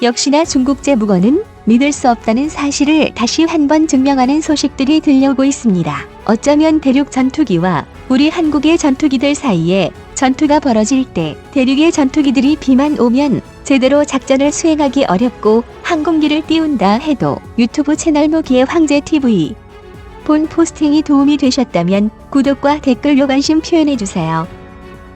역시나 중국 제무건은 믿을 수 없다는 사실을 다시 한 번 증명하는 소식들이 들려오고 있습니다. 어쩌면 대륙 전투기와 우리 한국의 전투기들 사이에 전투가 벌어질 때 대륙의 전투기들이 비만 오면 제대로 작전을 수행하기 어렵고 항공기를 띄운다 해도 유튜브 채널 모기의 황제TV 본 포스팅이 도움이 되셨다면 구독과 댓글로 관심 표현해주세요.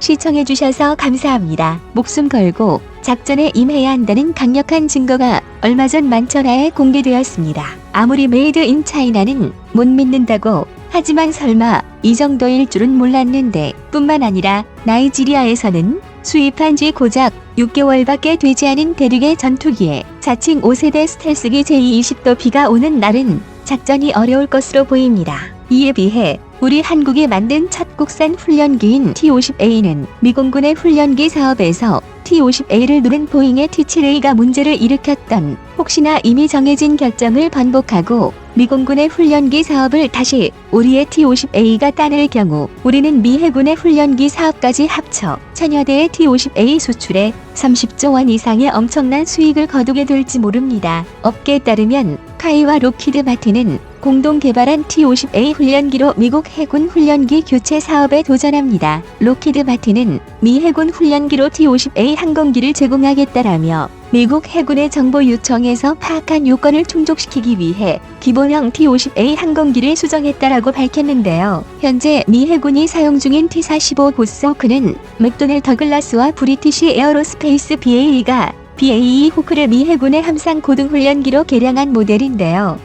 시청해주셔서 감사합니다. 목숨 걸고 작전에 임해야 한다는 강력한 증거가 얼마 전 만천하에 공개되었습니다. 아무리 메이드 인 차이나는 못 믿는다고 하지만 설마 이 정도일 줄은 몰랐는데 뿐만 아니라 나이지리아에서는 수입한 지 고작 6개월밖에 되지 않은 대륙의 전투기에 자칭 5세대 스텔스기 제-20도 비가 오는 날은 작전이 어려울 것으로 보입니다. 이에 비해 우리 한국이 만든 첫 국산 훈련기인 T-50A는 미공군의 훈련기 사업에서 T-50A를 누른 보잉의 T-7A가 문제를 일으켰던 혹시나 이미 정해진 결정을 번복하고 미공군의 훈련기 사업을 다시 우리의 T-50A가 따낼 경우 우리는 미 해군의 훈련기 사업까지 합쳐 천여 대의 T-50A 수출에 30조 원 이상의 엄청난 수익을 거두게 될지 모릅니다. 업계에 따르면 카이와 록히드 마틴은 공동 개발한 T-50A 훈련기로 미국 해군 훈련기 교체 사업에 도전합니다. 록히드 마틴은 미 해군 훈련기로 T-50A 항공기를 제공하겠다라며 미국 해군의 정보 요청에서 파악한 요건을 충족시키기 위해 기본형 T-50A 항공기를 수정했다라고 밝혔는데요. 현재 미 해군이 사용 중인 T-45 보스호크는 맥도넬 더글라스와 브리티시 에어로스페이스 BAE 호크를 미 해군의 함상 고등훈련기로 개량한 모델인데요.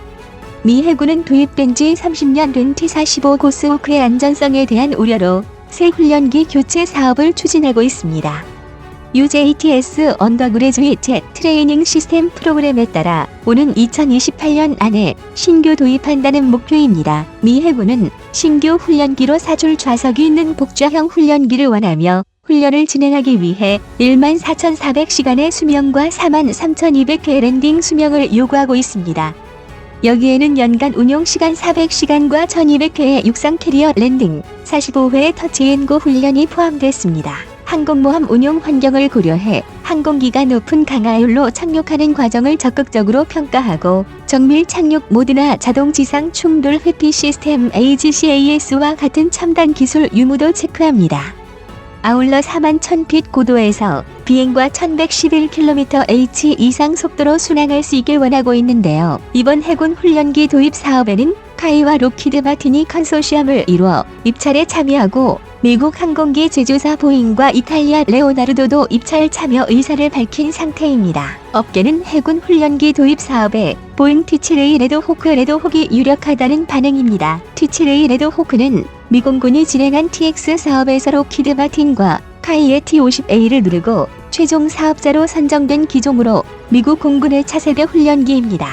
미 해군은 도입된 지 30년 된 T-45 보스호크의 안전성에 대한 우려로 새 훈련기 교체 사업을 추진하고 있습니다. UJTS 언더그래주이트 트레이닝 시스템 프로그램에 따라 오는 2028년 안에 신규 도입한다는 목표입니다. 미 해군은 신규 훈련기로 4줄 좌석이 있는 복좌형 훈련기를 원하며 훈련을 진행하기 위해 14,400시간의 수명과 43,200회 랜딩 수명을 요구하고 있습니다. 여기에는 연간 운용시간 400시간과 1200회의 육상 캐리어 랜딩, 45회의 터치앤고 훈련이 포함됐습니다. 항공모함 운용 환경을 고려해 항공기가 높은 강하율로 착륙하는 과정을 적극적으로 평가하고 정밀 착륙 모드나 자동 지상 충돌 회피 시스템 AGCAS와 같은 첨단 기술 유무도 체크합니다. 아울러 41,000핏 고도에서 비행과 1111km/h 이상 속도로 순항할 수 있게 원하고 있는데요. 이번 해군 훈련기 도입 사업에는 카이와 록히드 마틴이 컨소시엄을 이루어 입찰에 참여하고 미국 항공기 제조사 보잉과 이탈리아 레오나르도도 입찰 참여 의사를 밝힌 상태입니다. 업계는 해군 훈련기 도입 사업에 보잉 T-7A 레드호크 레드혹이 유력하다는 반응입니다. T-7A 레드호크는 미공군이 진행한 TX 사업에서 록히드 마틴과 카이의 T-50A를 누르고 최종 사업자로 선정된 기종으로 미국 공군의 차세대 훈련기입니다.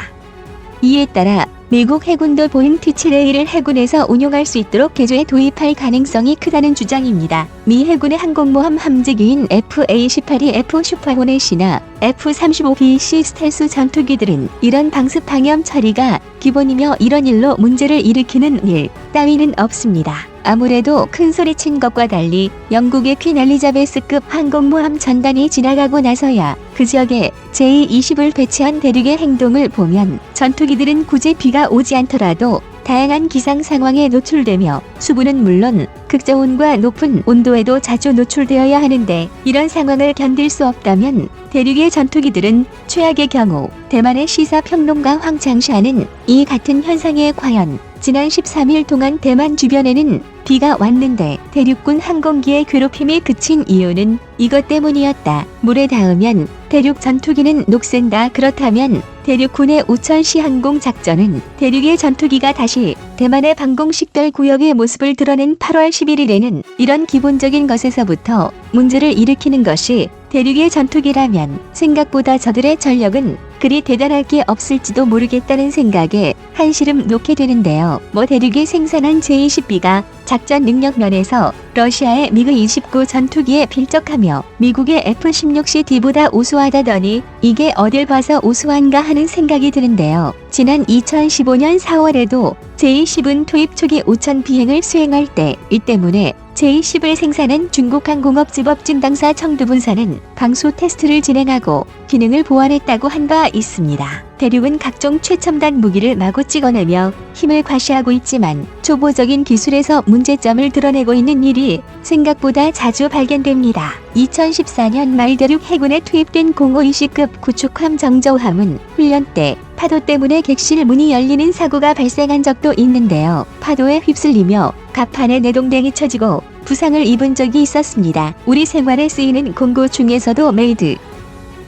이에 따라 미국 해군도 보잉 T-7A를 해군에서 운용할 수 있도록 개조에 도입할 가능성이 크다는 주장입니다. 미 해군의 항공모함 함재기인 FA-18이 F 슈퍼호넷이나 F-35BC 스텔스 전투기들은 이런 방습 방염 처리가 기본이며 이런 일로 문제를 일으키는 일 따위는 없습니다. 아무래도 큰 소리친 것과 달리 영국의 퀸 엘리자베스급 항공모함 전단이 지나가고 나서야 그 지역에 제-20을 배치한 대륙의 행동을 보면 전투기들은 굳이 비가 오지 않더라도 다양한 기상 상황에 노출되며 수부는 물론 극저온과 높은 온도에도 자주 노출되어야 하는데 이런 상황을 견딜 수 없다면 대륙의 전투기들은 최악의 경우 대만의 시사평론가 황창샤는 이 같은 현상에 과연 지난 13일 동안 대만 주변에는 비가 왔는데 대륙군 항공기의 괴롭힘이 그친 이유는 이것 때문이었다. 물에 닿으면 대륙 전투기는 녹슬다. 그렇다면 대륙군의 우천시 항공 작전은 대륙의 전투기가 다시 대만의 방공식별 구역의 모습을 드러낸 8월 11일에는 이런 기본적인 것에서부터 문제를 일으키는 것이 대륙의 전투기라면 생각보다 저들의 전력은 그리 대단할 게 없을지도 모르겠다는 생각에 한시름 놓게 되는데요. 대륙이 생산한 J-10B가 작전 능력 면에서 러시아의 미그-29 전투기에 필적하며 미국의 F-16CD보다 우수하다더니 이게 어딜 봐서 우수한가 하는 생각이 드는데요. 지난 2015년 4월에도 J-10은 투입 초기 5천 비행을 수행할 때 이 때문에 J-10을 생산한 중국항공업지법 진당사 청두분사는 방수 테스트를 진행하고 기능을 보완했다고 한 바 있습니다. 대륙은 각종 최첨단 무기를 마구 찍어내며 힘을 과시하고 있지만 초보적인 기술에서 문제점을 드러내고 있는 일이 생각보다 자주 발견됩니다. 2014년 말 대륙 해군에 투입된 0520급 구축함 정저우함은 훈련 때 파도 때문에 객실 문이 열리는 사고가 발생한 적도 있는데요. 파도에 휩쓸리며 갑판에 내동댕이 쳐지고 부상을 입은 적이 있었습니다. 우리 생활에 쓰이는 공구 중에서도 메이드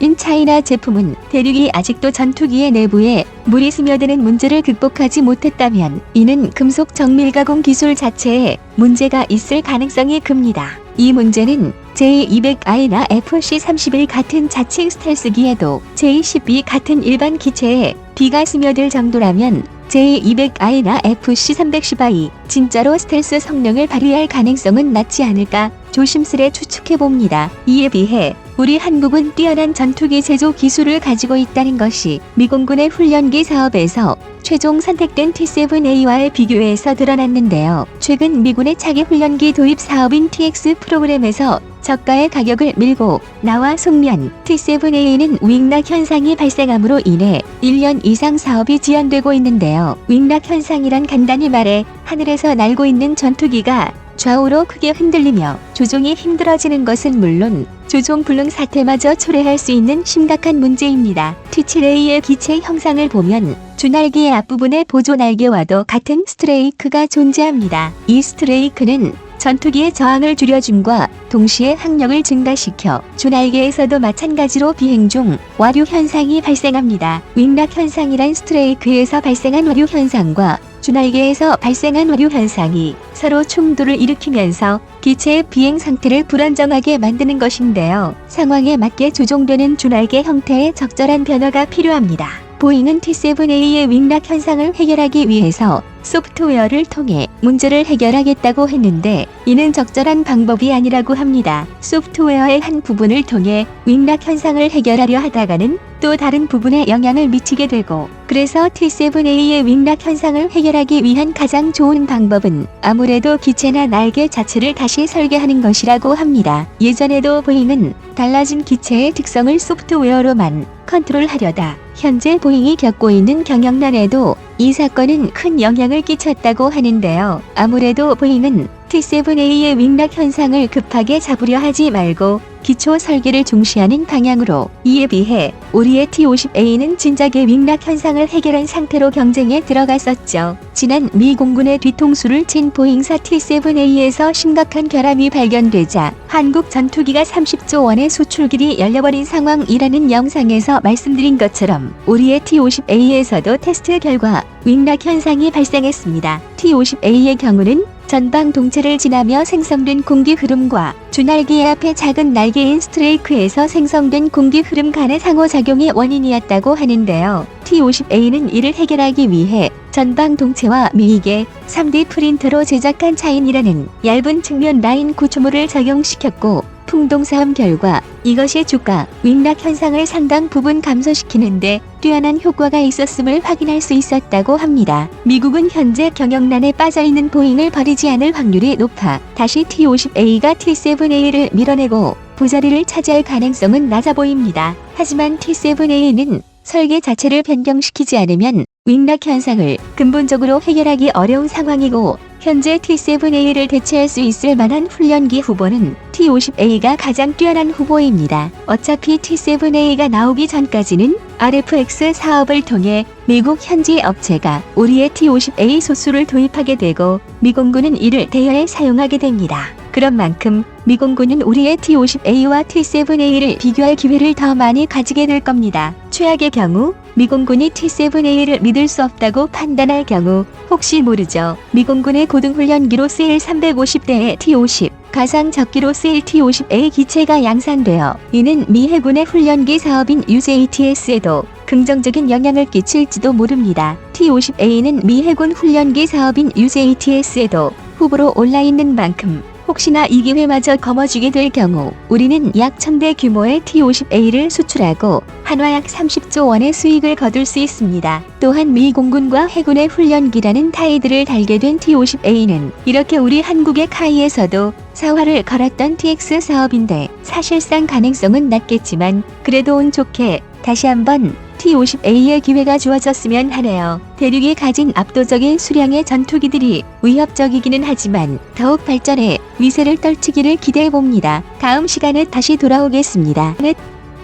인 차이나 제품은 대륙이 아직도 전투기의 내부에 물이 스며드는 문제를 극복하지 못했다면 이는 금속 정밀 가공 기술 자체에 문제가 있을 가능성이 큽니다. 이 문제는 J-200I나 FC-31 같은 자칭 스텔스기에도 J-10B 같은 일반 기체에 비가 스며들 정도라면 J-200I나 FC-310I 진짜로 스텔스 성능을 발휘할 가능성은 낮지 않을까 조심스레 추측해봅니다. 이에 비해 우리 한국은 뛰어난 전투기 제조 기술을 가지고 있다는 것이 미공군의 훈련기 사업에서 최종 선택된 T-7A와의 비교에서 드러났는데요. 최근 미군의 차기 훈련기 도입 사업인 TX 프로그램에서 저가의 가격을 밀고 나와 속면 T-7A는 윙락 현상이 발생함으로 인해 1년 이상 사업이 지연되고 있는데요. 윙락 현상이란 간단히 말해 하늘에서 날고 있는 전투기가 좌우로 크게 흔들리며 조종이 힘들어지는 것은 물론 조종 불능 사태마저 초래할 수 있는 심각한 문제입니다. T-7A의 기체 형상을 보면 주날개의 앞부분에 보조 날개와도 같은 스트레이크가 존재합니다. 이 스트레이크는 전투기의 저항을 줄여줌과 동시에 항력을 증가시켜 주날개에서도 마찬가지로 비행 중 와류 현상이 발생합니다. 윙락 현상이란 스트레이크에서 발생한 와류 현상과 주날개에서 발생한 와류 현상이 서로 충돌을 일으키면서 기체의 비행 상태를 불안정하게 만드는 것인데요. 상황에 맞게 조종되는 주날개 형태의 적절한 변화가 필요합니다. 보잉은 T-7A의 윙락 현상을 해결하기 위해서 소프트웨어를 통해 문제를 해결하겠다고 했는데 이는 적절한 방법이 아니라고 합니다. 소프트웨어의 한 부분을 통해 윙락 현상을 해결하려 하다가는 또 다른 부분에 영향을 미치게 되고 그래서 T-7A의 윙락 현상을 해결하기 위한 가장 좋은 방법은 아무래도 기체나 날개 자체를 다시 설계하는 것이라고 합니다. 예전에도 보잉은 달라진 기체의 특성을 소프트웨어로만 컨트롤하려다 현재 보잉이 겪고 있는 경영난에도 이 사건은 큰 영향을 끼쳤다고 하는데요. 아무래도 보잉은 T-7A의 윙락 현상을 급하게 잡으려 하지 말고 기초 설계를 중시하는 방향으로 이에 비해 우리의 T-50A는 진작에 윙락 현상을 해결한 상태로 경쟁에 들어갔었죠. 지난 미 공군의 뒤통수를 친 보잉사 T-7A에서 심각한 결함이 발견되자 한국 전투기가 30조 원의 수출길이 열려버린 상황이라는 영상에서 말씀드린 것처럼 우리의 T-50A에서도 테스트 결과 윙락 현상이 발생했습니다. T-50A의 경우는 전방 동체를 지나며 생성된 공기 흐름과 주날개 앞에 작은 날개인 스트레이크에서 생성된 공기 흐름 간의 상호작용이 원인이었다고 하는데요. T-50A는 이를 해결하기 위해 전방 동체와 미익에 3D 프린터로 제작한 차인이라는 얇은 측면 라인 구조물을 적용시켰고 풍동사업 결과 이것이 주가 윙락 현상을 상당 부분 감소시키는데 뛰어난 효과가 있었음을 확인할 수 있었다고 합니다. 미국은 현재 경영난에 빠져있는 보잉을 버리지 않을 확률이 높아 다시 T-50A가 T-7A를 밀어내고 부자리를 차지할 가능성은 낮아 보입니다. 하지만 T-7A는 설계 자체를 변경시키지 않으면 윙락 현상을 근본적으로 해결하기 어려운 상황이고 현재 T-7A를 대체할 수 있을 만한 훈련기 후보는 T-50A가 가장 뛰어난 후보입니다. 어차피 T-7A가 나오기 전까지는 RFX 사업을 통해 미국 현지 업체가 우리의 T-50A 소수를 도입하게 되고 미공군은 이를 대여해 사용하게 됩니다. 그런 만큼 미공군은 우리의 T-50A와 T-7A를 비교할 기회를 더 많이 가지게 될 겁니다. 최악의 경우 미공군이 T-7A를 믿을 수 없다고 판단할 경우 혹시 모르죠. 미공군의 고등훈련기로 쓰일 350대의 T-50 가상 적기로 쓰일 T-50A 기체가 양산되어 이는 미 해군의 훈련기 사업인 UJTS에도 긍정적인 영향을 끼칠지도 모릅니다. T-50A는 미 해군 훈련기 사업인 UJTS에도 후보로 올라 있는 만큼 혹시나 이 기회마저 거머쥐게 될 경우 우리는 약 1000대 규모의 T-50A를 수출하고 한화약 30조 원의 수익을 거둘 수 있습니다. 또한 미 공군과 해군의 훈련기라는 타이틀을 달게 된 T-50A는 이렇게 우리 한국의 카이에서도 사활을 걸었던 TX 사업인데 사실상 가능성은 낮겠지만 그래도 운 좋게 다시 한번 T-50A의 기회가 주어졌으면 하네요. 대륙이 가진 압도적인 수량의 전투기들이 위협적이기는 하지만 더욱 발전해 위세를 떨치기를 기대해봅니다. 다음 시간에 다시 돌아오겠습니다.